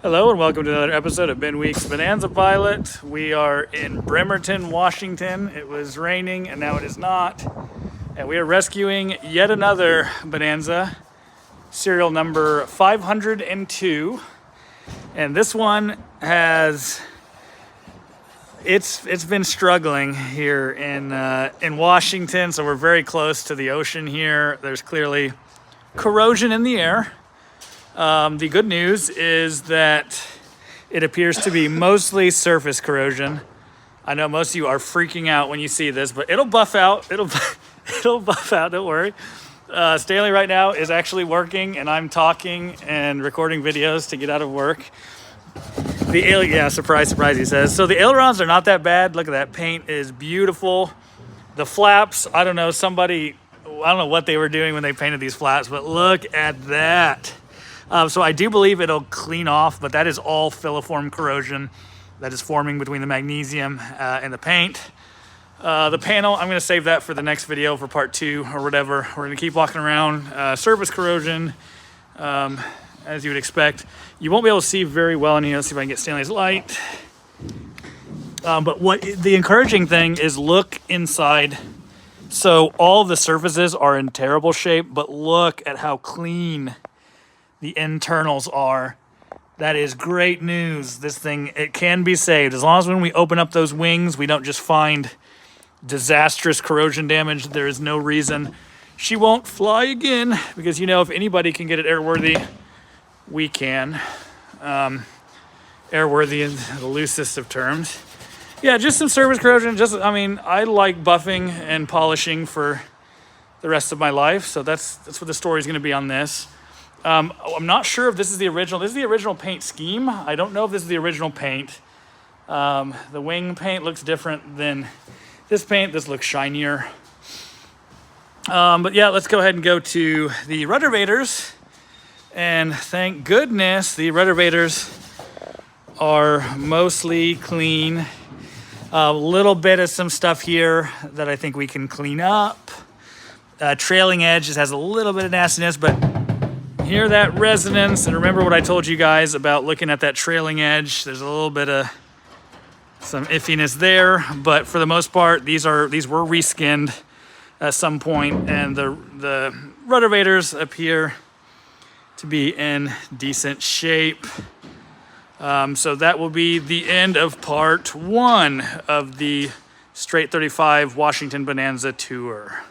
Hello and welcome to another episode of Ben Week's Bonanza Pilot. We are in Bremerton, Washington. It was raining and now it is not. And we are rescuing yet another Bonanza, serial number 502. And this one has, it's been struggling here in Washington. So we're very close to the ocean here. There's clearly corrosion in the air. The good news is that it appears to be mostly surface corrosion. I know most of you are freaking out when you see this, but it'll buff out. It'll buff out, don't worry. Stanley right now is actually working, and I'm talking and recording videos to get out of work. Yeah, surprise, surprise, he says. So the ailerons are not that bad. Look at that, paint is beautiful. The flaps, I don't know what they were doing when they painted these flaps, but look at that. So I do believe it'll clean off, but that is all filiform corrosion that is forming between the magnesium and the paint. The panel, I'm going to save that for the next video for part 2 or whatever. We're going to keep walking around. Surface corrosion, as you would expect. You won't be able to see very well in here. Let's see if I can get Stanley's light. But what the encouraging thing is, look inside. So all the surfaces are in terrible shape, but look at how clean the internals are. That is great news. This thing, it can be saved. As long as when we open up those wings, we don't just find disastrous corrosion damage. There is no reason she won't fly again, because you know, if anybody can get it airworthy, we can. Airworthy in the loosest of terms. Yeah, just some surface corrosion. I like buffing and polishing for the rest of my life, so that's what the story is going to be on this. I'm not sure if this is the original. This is the original paint scheme. I don't know if this is the original paint. The wing paint looks different than this paint. This looks shinier. But yeah, let's go ahead and go to the rudder vaders. And thank goodness the rudder vaders are mostly clean. A little bit of some stuff here that I think we can clean up. Trailing edge just has a little bit of nastiness, but hear that resonance, and remember what I told you guys about looking at that trailing edge. There's a little bit of some iffiness there, but for the most part, these were reskinned at some point, and the rudder vaders appear to be in decent shape. So that will be the end of part 1 of the Straight 35 Washington Bonanza tour.